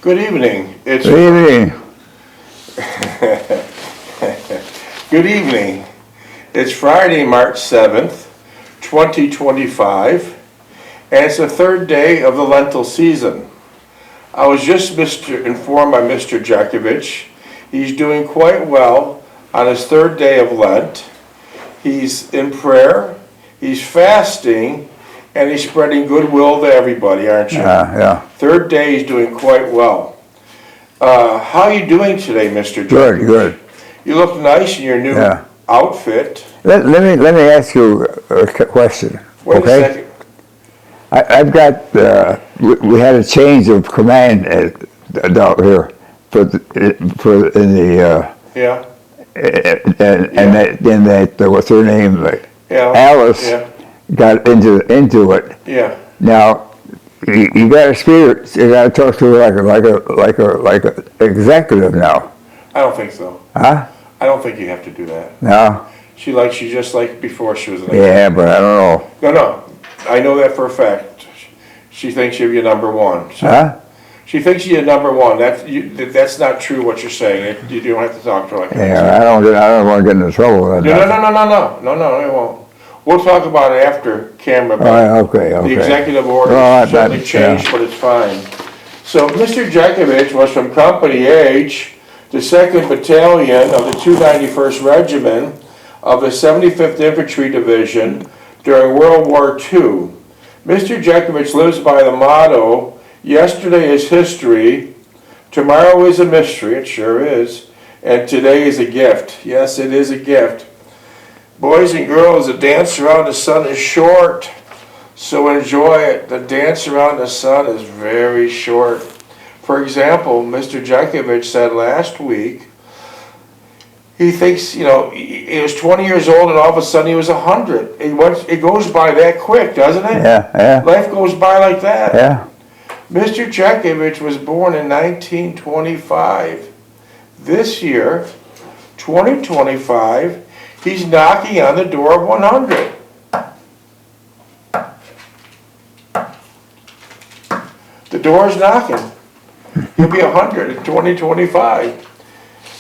Good evening. It's Good evening. Good evening. It's Friday, March 7th, 2025, and it's the third day of the lentil season. I was just informed by Mr. Jeckovich. He's doing quite well on his third day of Lent. He's in prayer, he's fasting, and he's spreading goodwill to everybody, aren't you? Yeah. Third day, he's doing quite well. How are you doing today, Mr. Jeckovich? Good. You look nice in your new outfit. Let me ask you a question. Wait a second. I've got we had a change of command out here what's her name? Alice got into it. Yeah. Now you got to speak. You got to talk to her like a executive now. I don't think so. Huh? I don't think you have to do that. No. She just like before she was an executive. Yeah, but I don't know. No. I know that for a fact. She thinks you're your number one. So huh? She thinks you're number one. That's not true what you're saying. You don't have to talk to her like that. Yeah, I don't want to get into trouble with that. No, it won't. We'll talk about it after camera. Okay. The executive order certainly changed, but it's fine. So Mr. Jeckovich was from Company H, the 2nd Battalion of the 291st Regiment of the 75th Infantry Division during World War II. Mr. Jeckovich lives by the motto, yesterday is history, tomorrow is a mystery, it sure is, and today is a gift. Yes, it is a gift. Boys and girls, the dance around the sun is short, so enjoy it. The dance around the sun is very short. For example, Mr. Jeckovich said last week, he thinks, he was 20 years old and all of a sudden he was 100. It goes by that quick, doesn't it? Yeah. Life goes by like that. Yeah. Mr. Jeckovich was born in 1925. This year, 2025, he's knocking on the door of 100. The door's knocking. He'll be 100 in 2025.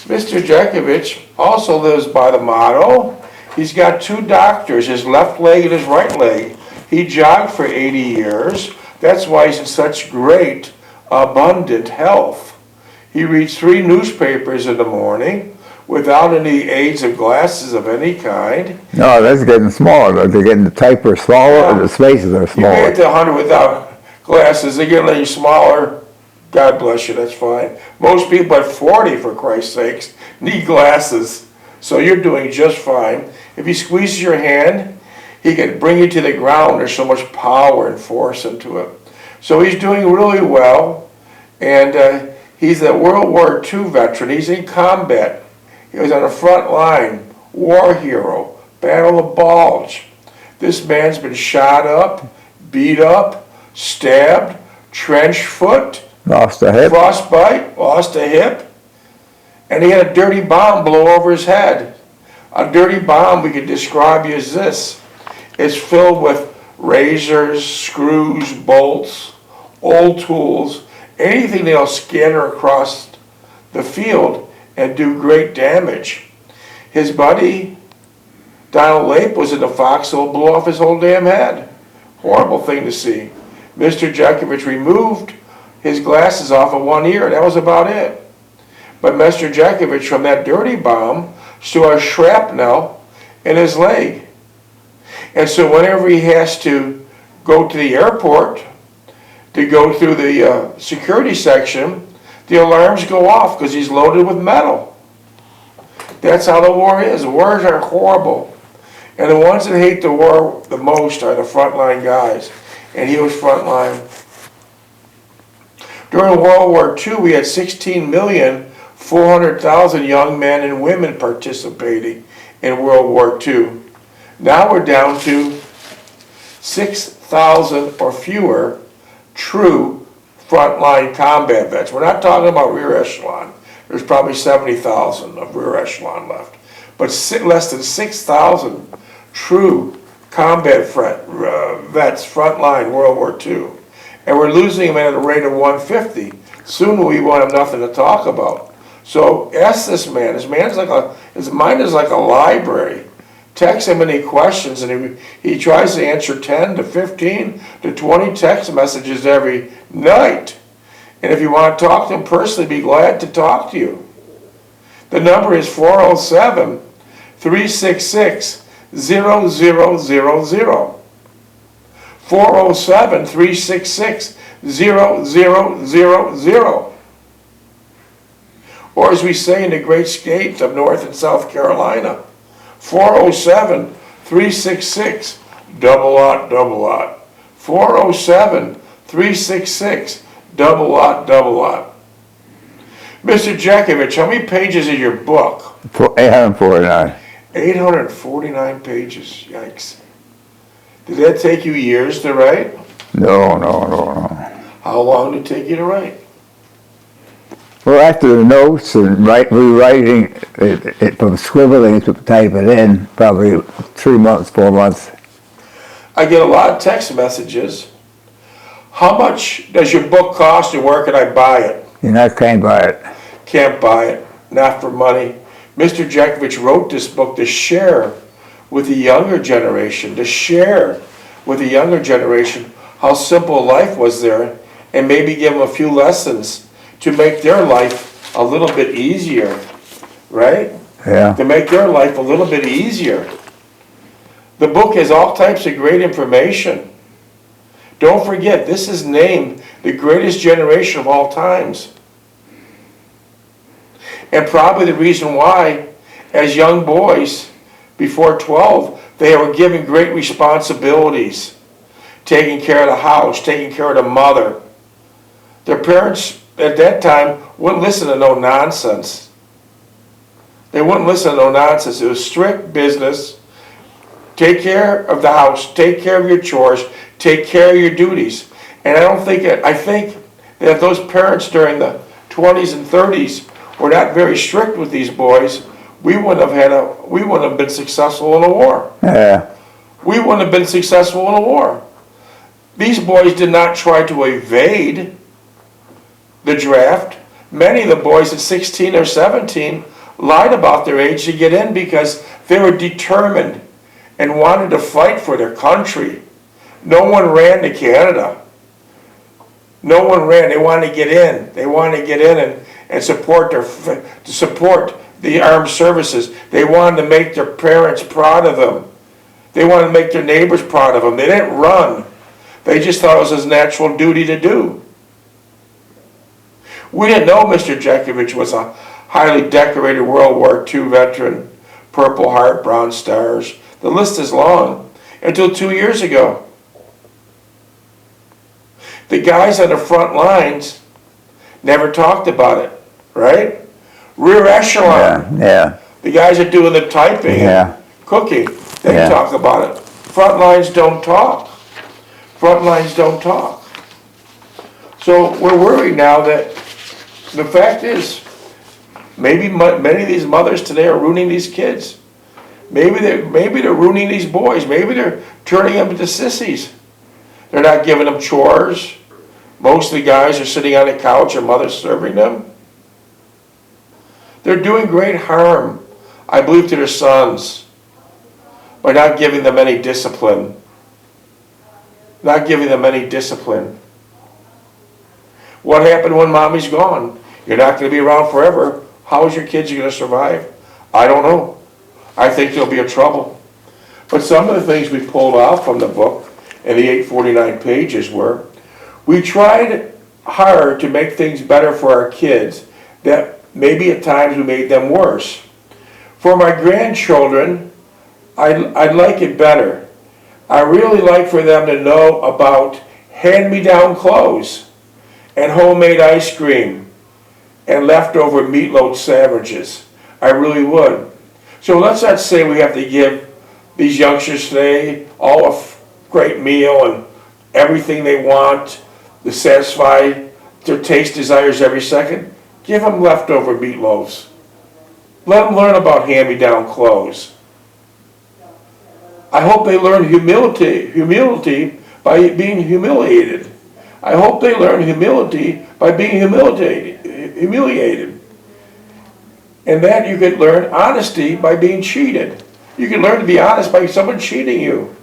Mr. Jeckovich also lives by the motto, he's got 2 doctors, his left leg and his right leg. He jogged for 80 years. That's why he's in such great, abundant health. He reads 3 newspapers in the morning without any aids of glasses of any kind. No, that's getting smaller. They're getting the typer smaller, and the spaces are smaller. You get to 100 without glasses, they get a little smaller. God bless you, that's fine. Most people at 40, for Christ's sakes, need glasses. So you're doing just fine. If he squeezes your hand, he can bring you to the ground. There's so much power and force into it. So he's doing really well. And he's a World War II veteran. He's in combat. He was on the front line, war hero, Battle of Bulge. This man's been shot up, beat up, stabbed, trench foot, lost a hip, frostbite, lost a hip, and he had a dirty bomb blow over his head. A dirty bomb we could describe you as this. It's filled with razors, screws, bolts, old tools, anything that'll scatter across the field and do great damage. His buddy, Donald Lape, was in the foxhole, blew off his whole damn head. Horrible thing to see. Mr. Jeckovich removed his glasses off of one ear, and that was about it. But Mr. Jeckovich, from that dirty bomb, still has shrapnel in his leg. And so whenever he has to go to the airport, to go through the security section, the alarms go off because he's loaded with metal. That's how the war is. Wars are horrible. And the ones that hate the war the most are the frontline guys. And he was frontline. During World War II, we had 16,400,000 young men and women participating in World War II. Now we're down to 6,000 or fewer true frontline combat vets. We're not talking about rear echelon. There's probably 70,000 of rear echelon left. But less than 6,000 true combat vets, frontline World War II. And we're losing them at a rate of 150. Soon we won't have nothing to talk about. So ask this man. His mind is like a library. Text him any questions, and he tries to answer 10 to 15 to 20 text messages every night. And if you want to talk to him personally, be glad to talk to you. The number is 407-366-0000. 407-366-0000. Or as we say in the great states of North and South Carolina, 407-366 double lot double lot. 407-366 double lot double lot. Mr. Jeckovich, how many pages is your book? 849. 849 pages. Yikes. Did that take you years to write? No. How long did it take you to write? Well, after the notes and rewriting it from scribbling to type it in, probably 3 months, 4 months. I get a lot of text messages. How much does your book cost and where can I buy it? Can't buy it. Can't buy it. Not for money. Mr. Jeckovich wrote this book to share with the younger generation, how simple life was there, and maybe give them a few lessons to make their life a little bit easier, right? Yeah. To make their life a little bit easier. The book has all types of great information. Don't forget, this is named the greatest generation of all times. And probably the reason why, as young boys, before 12, they were given great responsibilities. Taking care of the house, taking care of the mother. Their parents at that time wouldn't listen to no nonsense. They wouldn't listen to no nonsense. It was strict business. Take care of the house, take care of your chores, take care of your duties. And I think that if those parents during the 20s and 30s were not very strict with these boys, we wouldn't have been successful in a war. Yeah. We wouldn't have been successful in a war. These boys did not try to evade the draft. Many of the boys at 16 or 17 lied about their age to get in because they were determined and wanted to fight for their country. No one ran to Canada. No one ran. They wanted to get in. They wanted to get in and support the armed services. They wanted to make their parents proud of them. They wanted to make their neighbors proud of them. They didn't run. They just thought it was his natural duty to do. We didn't know Mr. Jeckovich was a highly decorated World War II veteran, Purple Heart, Bronze Stars. The list is long, until 2 years ago. The guys on the front lines never talked about it, right? Rear echelon. Yeah. The guys are doing the typing and cooking. They talk about it. Front lines don't talk. Front lines don't talk. So we're worried now that the fact is, maybe many of these mothers today are ruining these kids. Maybe they're ruining these boys. Maybe they're turning them into sissies. They're not giving them chores. Most of the guys are sitting on the couch and mother's serving them. They're doing great harm, I believe, to their sons by not giving them any discipline. Not giving them any discipline. What happened when mommy's gone? You're not going to be around forever. How is your kids going to survive? I don't know. I think there'll be a trouble. But some of the things we pulled out from the book and the 849 pages were, we tried hard to make things better for our kids that maybe at times we made them worse. For my grandchildren, I'd like it better. I really like for them to know about hand-me-down clothes and homemade ice cream and leftover meatloaf sandwiches. I really would. So let's not say we have to give these youngsters today all a great meal and everything they want to satisfy their taste desires every second. Give them leftover meatloaves. Let them learn about hand-me-down clothes. I hope they learn humility by being humiliated. I hope they learn humility by being humiliated. And then you could learn honesty by being cheated. You can learn to be honest by someone cheating you.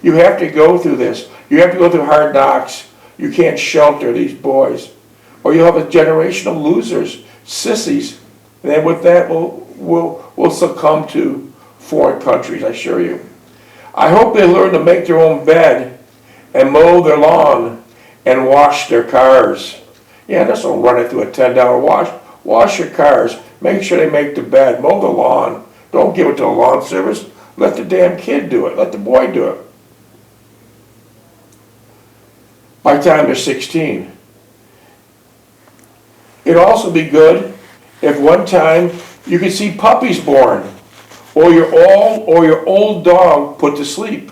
You have to go through this. You have to go through hard knocks. You can't shelter these boys. Or you'll have a generation of losers, sissies. And then with that, we'll succumb to foreign countries, I assure you. I hope they learn to make their own bed and mow their lawn and wash their cars. Yeah, just don't run it through a $10 wash. Wash your cars. Make sure they make the bed. Mow the lawn. Don't give it to the lawn service. Let the damn kid do it. Let the boy do it. By the time they're 16. It'd also be good if one time you could see puppies born, or your old dog put to sleep.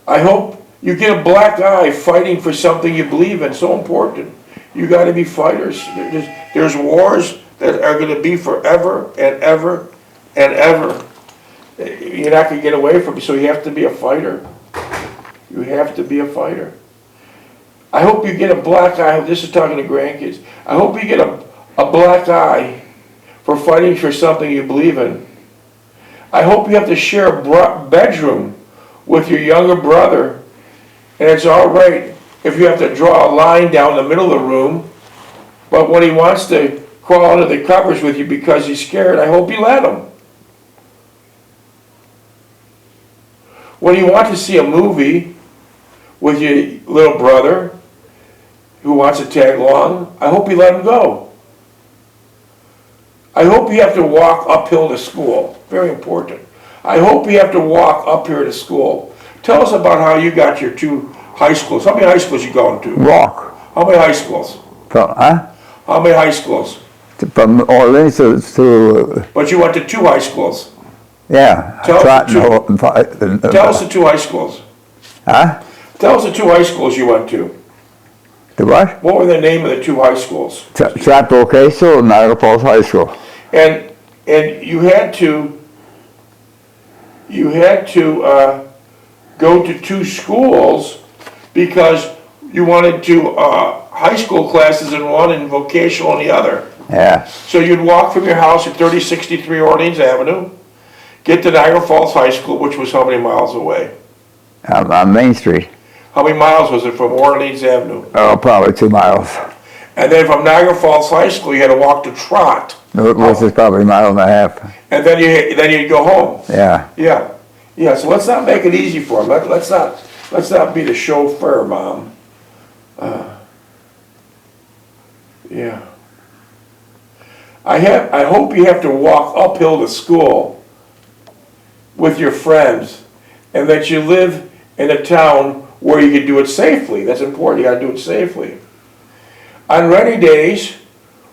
I hope you get a black eye fighting for something you believe in. So important. You got to be fighters. There's wars that are going to be forever and ever and ever. You're not going to get away from it, so you have to be a fighter. You have to be a fighter. I hope you get a black eye. This is talking to grandkids. I hope you get a black eye for fighting for something you believe in. I hope you have to share a bedroom with your younger brother, and it's all right if you have to draw a line down the middle of the room, but when he wants to crawl under the covers with you because he's scared, I hope you let him. When you want to see a movie with your little brother who wants to tag along, I hope you let him go. I hope you have to walk uphill to school. Very important. I hope you have to walk up here to school. Tell us about how you got your 2 high schools. How many high schools you going to? Walk. How many high schools? Huh? How many high schools? From Orleans to But you went to 2 high schools. yeah. Tell us the 2 high schools. Huh? Tell us the 2 high schools you went to. The what? What were the name of the 2 high schools? Chapel Castle and Niagara Falls High School. And you had to go to 2 schools because you wanted to high school classes in one and vocational in the other. Yeah. So you'd walk from your house at 3063 Orleans Avenue, get to Niagara Falls High School, which was how many miles away? On Main Street. How many miles was it from Orleans Avenue? Oh, probably 2 miles. And then from Niagara Falls High School, you had to walk to Trot. It was probably a mile and a half. And then you'd go home. Yeah. Yeah. So let's not make it easy for them. Let's not be the chauffeur, Mom. Yeah. I hope you have to walk uphill to school with your friends, and that you live in a town where you can do it safely. That's important. You got to do it safely. On rainy days,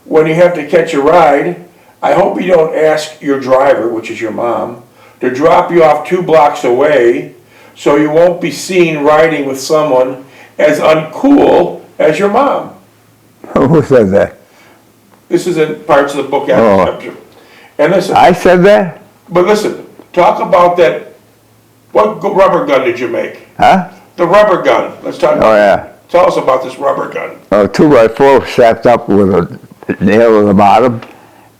when you have to catch a ride, I hope you don't ask your driver, which is your mom, to drop you off 2 blocks away, so you won't be seen riding with someone as uncool as your mom. Who said that? This is in parts of the book. Oh. And listen, I said that? but listen, talk about that. What rubber gun did you make? Huh? The rubber gun. Let's talk about Oh, yeah. Tell us about this rubber gun. 2x4 strapped up with a nail at the bottom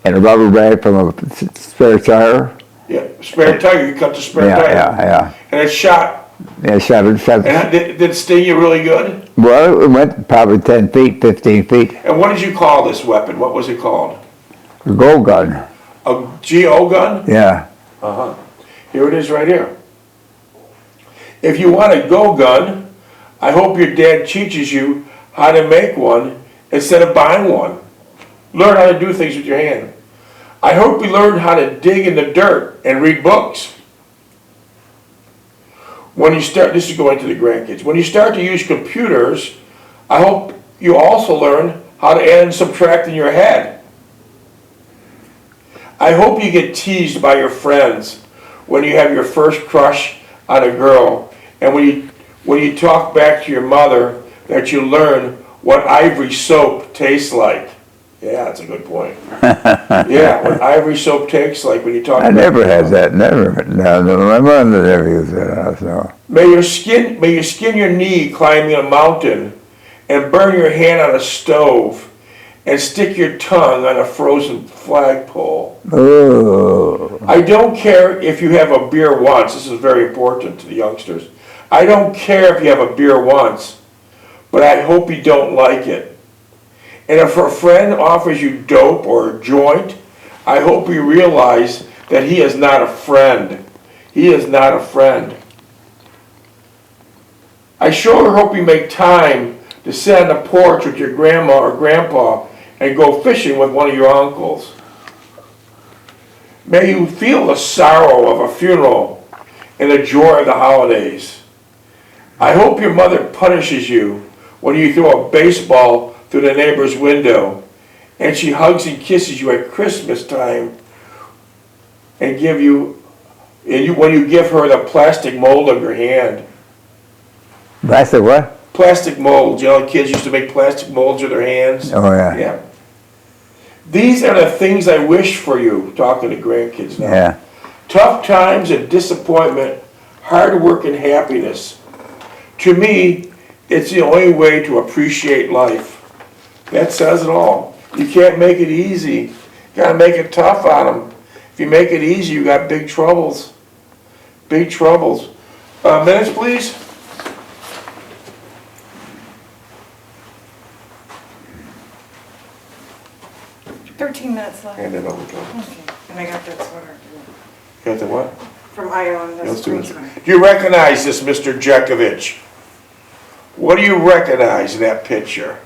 and a rubber band from a spare tire. Yeah, spare tire. You cut the spare tire. Yeah. And it shot. Yeah, shot. And did it sting you really good? Well, it went probably 10 feet, 15 feet. And what did you call this weapon? What was it called? A go gun. A GO gun? Yeah. Uh-huh. Here it is right here. If you want a go gun, I hope your dad teaches you how to make one instead of buying one. Learn how to do things with your hand. I hope you learn how to dig in the dirt and read books. When you start, this is going to the grandkids, when you start to use computers, I hope you also learn how to add and subtract in your head. I hope you get teased by your friends when you have your first crush on a girl, and when you talk back to your mother that you learn what ivory soap tastes like. Yeah, that's a good point. Yeah, when ivory soap takes, like when you talk I about. never had that, never. No, my mother never used that, so. May you skin your knee climbing a mountain and burn your hand on a stove and stick your tongue on a frozen flagpole. Oh. I don't care if you have a beer once. This is very important to the youngsters. I don't care if you have a beer once, but I hope you don't like it. And if a friend offers you dope or a joint, I hope you realize that he is not a friend. He is not a friend. I sure hope you make time to sit on the porch with your grandma or grandpa and go fishing with one of your uncles. May you feel the sorrow of a funeral and the joy of the holidays. I hope your mother punishes you when you throw a baseball through the neighbor's window and she hugs and kisses you at Christmas time and when you give her the plastic mold of your hand. Plastic what? Plastic molds. You know, kids used to make plastic molds with their hands. Oh, yeah. Yeah. These are the things I wish for you, talking to grandkids now. Yeah. Tough times and disappointment, hard work and happiness. To me, it's the only way to appreciate life. That says it all. You can't make it easy. You gotta make it tough on them. If you make it easy, you got big troubles. Big troubles. Minutes, please. 13 minutes left. Hand it over to him. Okay, and I got that sweater Got the what? from Ireland. That's Let's a do green this. sweater. Do you recognize this, Mr. Jeckovich? What do you recognize in that picture?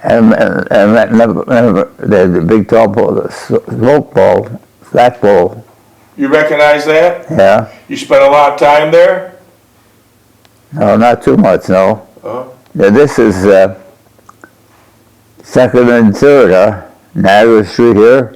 And the big tall ball, the smoke ball, flat ball, You recognize that? yeah. You spent a lot of time there? No, not too much, no. Uh-huh. Yeah, this is second and third, Niagara Street here.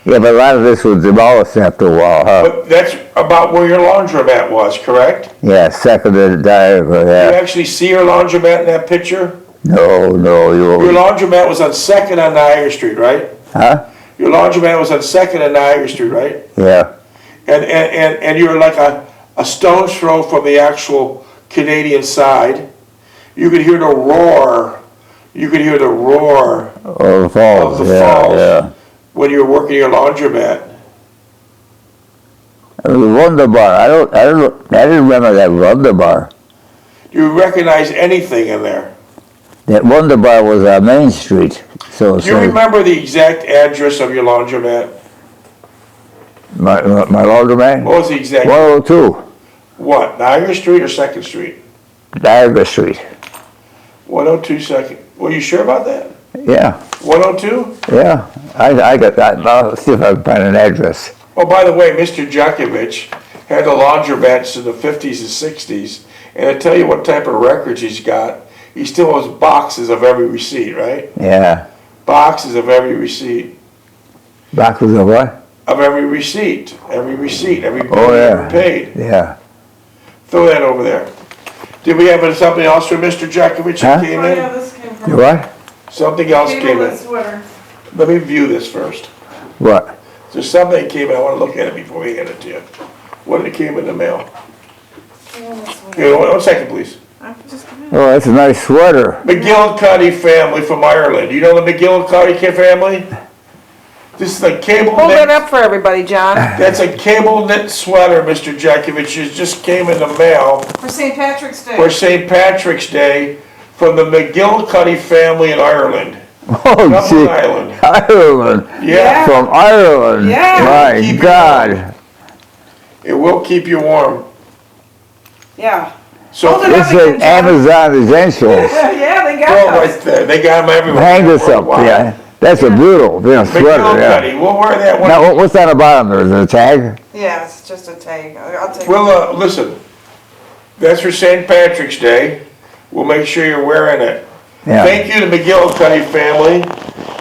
Yeah, but a lot of this was demolished after a while, huh? But that's about where your laundromat was, correct? Yeah, second and Diaper, You yeah. actually see your laundromat in that picture? No, Your you, laundromat was on 2nd on Niagara Street, right? huh? Your laundromat was on 2nd and Niagara Street, right? Yeah, And you were like a stone's throw from the actual Canadian side. You could hear the roar. You could hear the roar oh, the falls, of the yeah, falls yeah. when you were working your laundromat. It was a Wonder Bar. I didn't remember that Wonder Bar. Do you recognize anything in there? That Wonder Bar was on Main Street, so. Do you remember the exact address of your laundromat? My laundromat? What was the exact? 102, What, Niagara Street or 2nd Street? Diaper Street. 102 2nd. Were you sure about that? Yeah, 102? yeah. I got that. I'll see if I can find an address. Oh, by the way, Mr. Jeckovich had the laundromats in the 50s and 60s, and I tell you what type of records he's got. He still has boxes of every receipt, right? Yeah. Boxes of every receipt. Boxes of what? Of every receipt. Every bill Oh, he yeah. ever paid. Yeah. Throw that over there. Did we have something else from Mr. Jeckovich Huh? that came Oh, yeah, in? this came from. You what? Something else Came came with in. a sweater. Let me view this first. What? There's something that came in. I want to look at it before we hand it to you. What did it came in the mail? Came with a sweater. Here, one second, please. I'm just gonna. Oh, that's a nice sweater. McGillicuddy family from Ireland. You know the McGillicuddy family? This is a cable Hold it knit. up for everybody, John. That's a cable knit sweater, Mr. Jeckovich. It just came in the mail For St. Patrick's Day. for St. Patrick's Day from the McGillicuddy family in Ireland. Oh, Dublin, gee. Ireland. Ireland. Yeah, From Ireland. Yeah. My Keep it God. it will keep you warm. Yeah. So Hold it This up is again, John. Amazon Essentials. Yeah, they throw got it those. right there. They got them everywhere. Hang this up, Worldwide. yeah. That's a beautiful, sweater, yeah. McGillicuddy. We'll wear that one. Now, what's on the bottom there? Is it a tag? Yeah, it's just a tag. I'll take it. Well, listen. That's for St. Patrick's Day. We'll make sure you're wearing it. Yeah. Thank you to McGillicuddy family.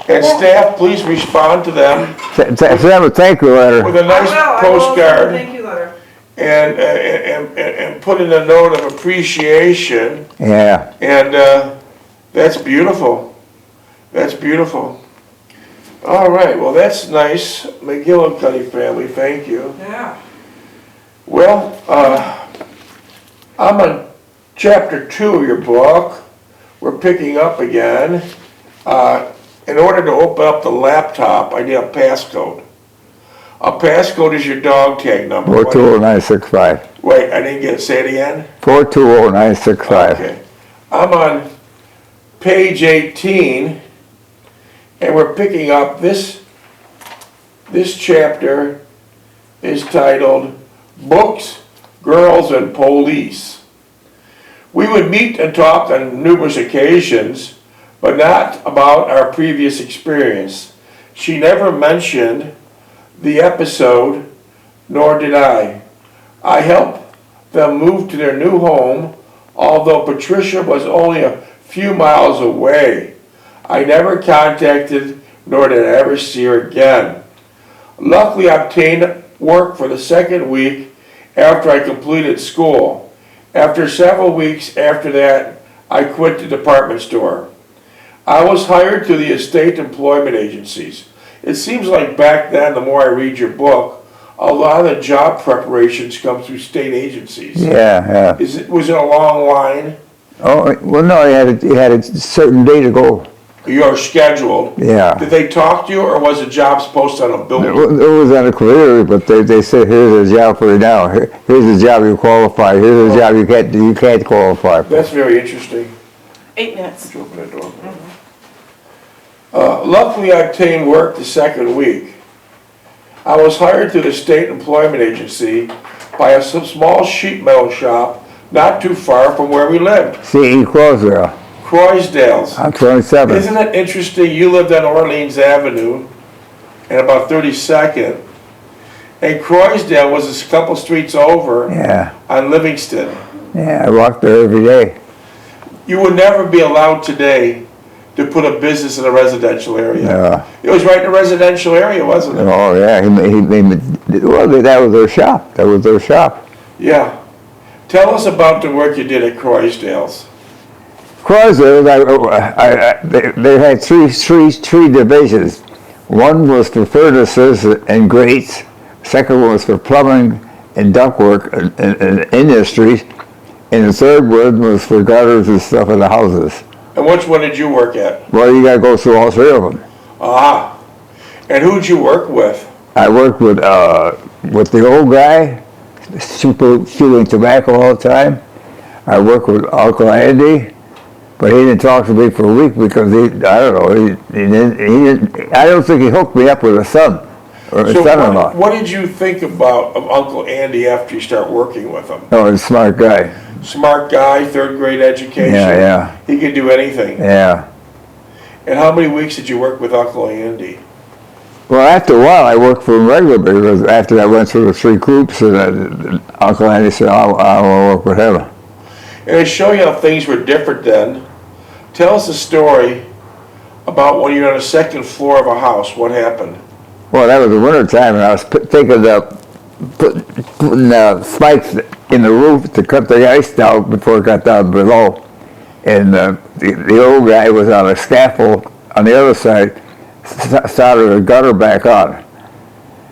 And staff, please respond to them Send them a thank you letter. with a nice I will send a postcard thank you letter. and put in a note of appreciation. Yeah. And that's beautiful. That's beautiful. All right, well, that's nice. McGillicuddy family, thank you. Yeah. Well, I'm on chapter 2 of your book. We're picking up again. In order to open up the laptop, I need a passcode. A passcode is your dog tag number. 420965. Wait, I didn't get it. Say it again. 420965. Okay. I'm on page 18, and we're picking up this chapter is titled Books, Girls, and Police. We would meet and talk on numerous occasions, but not about our previous experience. She never mentioned the episode, nor did I. I helped them move to their new home, although Patricia was only a few miles away. I never contacted, nor did I ever see her again. Luckily, I obtained work for the second week after I completed school. After several weeks after that, I quit the department store. I was hired through the state employment agencies. It seems like back then, the more I read your book, a lot of the job preparations come through state agencies. Yeah. Was it a long line? Oh, well, no, he had a certain day to go. You are scheduled. Yeah. Did they talk to you, or was the job posted on a building? It was on a career, but they said, here's a job for you now. Here's a job you qualify. Here's a job you can't qualify for. That's very interesting. 8 minutes. Let's open the door. Luckily, I obtained work the second week. I was hired through the state employment agency by a small sheet metal shop not too far from where we lived. C.E. Croswell. Croisdale's. I'm 27. Isn't it interesting? You lived on Orleans Avenue and about 32nd, and Croisdale was a couple streets over Yeah. on Livingston. Yeah, I walk there every day. You would never be allowed today to put a business in a residential area. Yeah. It was right in a residential area, wasn't it? Oh, yeah. Well, that was their shop. That was their shop. Yeah. Tell us about the work you did at Croisdale's. Croswell, they had three divisions. One was for furnaces and grates. Second one was for plumbing and ductwork and industries. And the third one was for gutters and stuff in the houses. And which one did you work at? Well, you gotta go through all three of them. Ah. And who'd you work with? I worked with the old guy, chewing tobacco all the time. I worked with Uncle Andy, but he didn't talk to me for a week because he didn't. I don't think he hooked me up with a son or a son-in-law. What did you think of Uncle Andy after you start working with him? No, he's a smart guy. Smart guy, third grade education. Yeah. He could do anything. Yeah. And how many weeks did you work with Uncle Andy? Well, after a while, I worked for him regularly because after I went through the three groups, and Uncle Andy said, I want to work with him. And to show you how things were different then, tell us a story about when you're on the second floor of a house. What happened? Well, that was the winter time, and I was putting spikes in the roof to cut the ice down before it got down below. And the old guy was on a scaffold on the other side, started a gutter back on.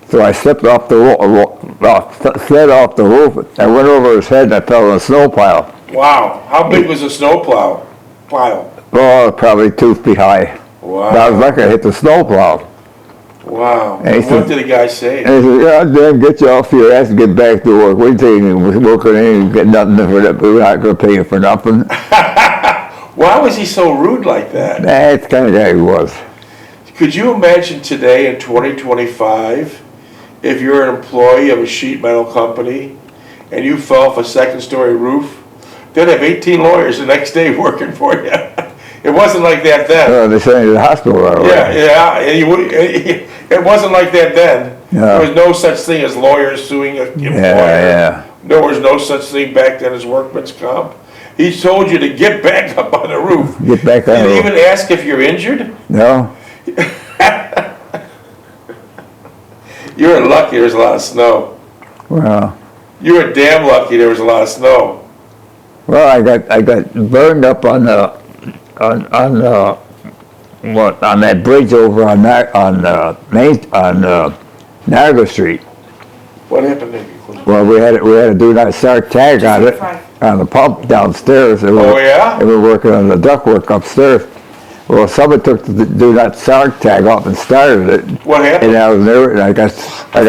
So I slipped off the slid off the roof. I went over his head and I fell in a snow pile. Wow. How big was the snow pile? Oh, probably 2 feet high. Wow. I was lucky I hit the snow plow. Wow. And he What said- did the guy say? And he said, God damn, get you off your ass and get back to work. What are you thinking? We're working and get nothing for that. We're not going to pay you for nothing. Why was he so rude like that? That's kind of guy he was. Could you imagine today in 2025, if you're an employee of a sheet metal company and you fell off a second-story roof, they'd have 18 lawyers the next day working for you. It wasn't like that then. They sent you to the hospital right away. Yeah, and it wasn't like that then. No. There was no such thing as lawyers suing an employer. Yeah. There was no such thing back then as workman's comp. He told you to get back up on the roof. Get back on Did the he roof. even ask if you're injured? No? You were lucky there was a lot of snow. Well, You were damn lucky there was a lot of snow. well, I got burned up on the on that bridge over on Niagara Street. What happened there? Well, we had to do that start tag on it on the pump downstairs. Oh, yeah? They were working on the ductwork upstairs. Well, someone took the do not start tag off and started it. What happened? And I was there, and I got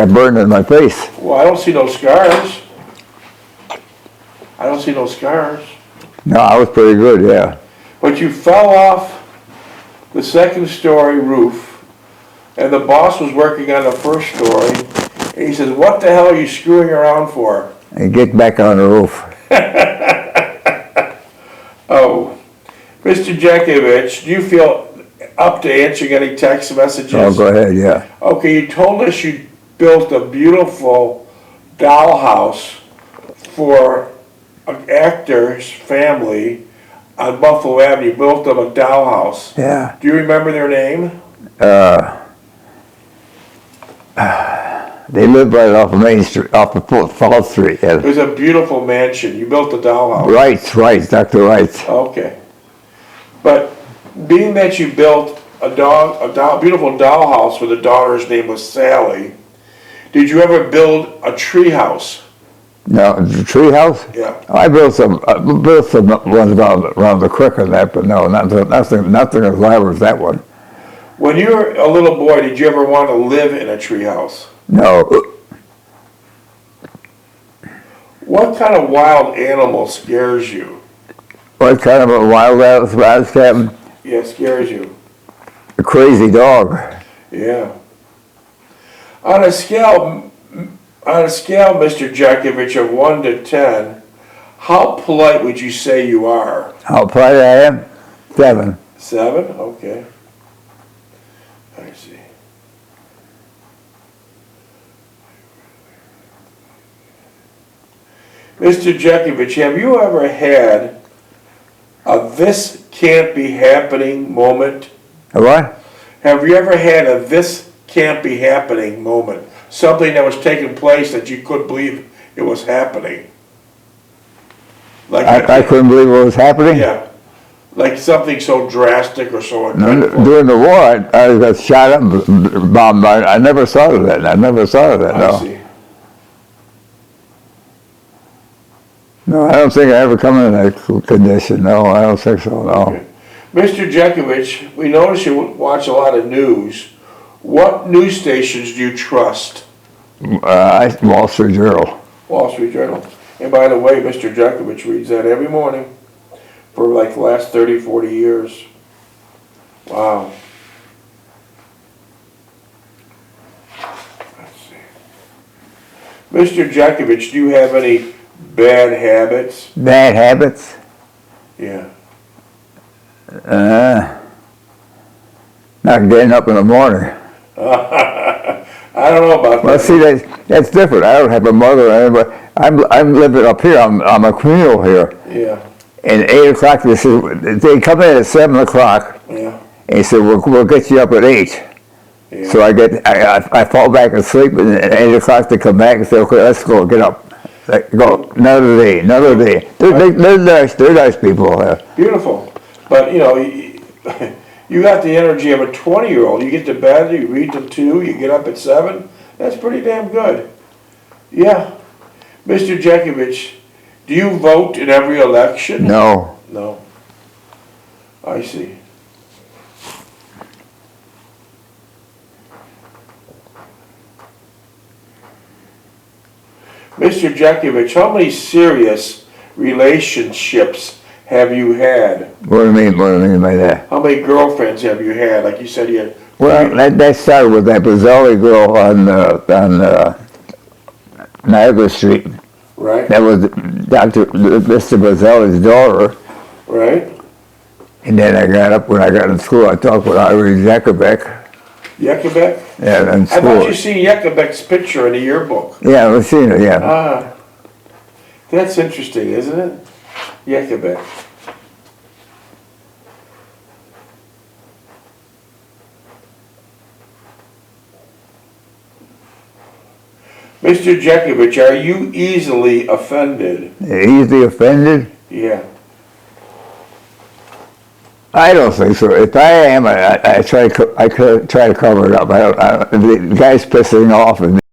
burned in my face. Well, I don't see no scars. I don't see no scars. No, I was pretty good, yeah. But you fell off the second story roof, and the boss was working on the first story, and he says, "What the hell are you screwing around for?" And get back on the roof. Oh, Mr. Jeckovich, do you feel up to answering any text messages? Oh, go ahead, yeah. Okay, you told us you built a beautiful dollhouse for an actor's family on Buffalo Avenue. You built them a dollhouse. Yeah. Do you remember their name? They lived right off of Main Street, off of Fall Street. Yeah. It was a beautiful mansion. You built a dollhouse. Right, Dr. Wright. Okay. But being that you built a beautiful dollhouse with a daughter's name was Sally, did you ever build a tree house? No, the tree house? Yeah. I built some ones around the creek and that, but no, nothing as elaborate as that one. When you were a little boy, did you ever want to live in a tree house? No. What kind of wild animal scares you? What kind of a wild ass cabin? Yeah, scares you. A crazy dog. Yeah. On a scale, Mr. Jeckovich, of 1 to 10, how polite would you say you are? How polite I am? 7. 7? Okay. I see. Mr. Jeckovich, have you ever had a "this can't be happening" moment? A what? Have you ever had a "this can't be happening" moment? Something that was taking place that you couldn't believe it was happening? Like I couldn't believe what was happening. Yeah. Like something so drastic or so incredible. During the war, I got shot up, bombed. I never thought of that. No. I see. No, I don't think I ever come in that condition. No, I don't think so. No. Okay. Mr. Jeckovich, we notice you watch a lot of news. What news stations do you trust? Wall Street Journal. Wall Street Journal. And by the way, Mr. Jeckovich reads that every morning for like the last 30, 40 years. Wow. Let's see. Mr. Jeckovich, do you have any bad habits? Bad habits? Yeah. Not getting up in the morning. I don't know about Well, that. see, that's different. I don't have a mother. I'm living up here. I'm a communal here. Yeah. And 8 o'clock, they come in at 7 o'clock, Yeah. and they said, we'll get you up at 8. Yeah. So I fall back asleep, and at 8 o'clock they come back and say, okay, let's go, get up. Like, go, another day. They're nice people. Beautiful. But, you know, you got the energy of a 20-year-old. You get to bed, you read till 2, you get up at 7. That's pretty damn good. Yeah. Mr. Jeckovich, do you vote in every election? No. No. I see. Mr. Jeckovich, how many serious relationships have you had? What do you mean by that? How many girlfriends have you had? Like you said, you had... Well, that started with that Brazili girl on Niagara Street. Right? That was Mr. Brazili's daughter. Right? And then when I got in school, I talked with Irene Jeckovich. Jeckovich? Yeah, in I school. thought you seen Jeckovich's picture in the yearbook. Yeah, I've seen it, yeah. Ah, that's interesting, isn't it? Jeckovich. Mr. Jeckovich, are you easily offended? Easily offended? Yeah. I don't think so. If I am, I try to cover it up. The guy's pissing off at me.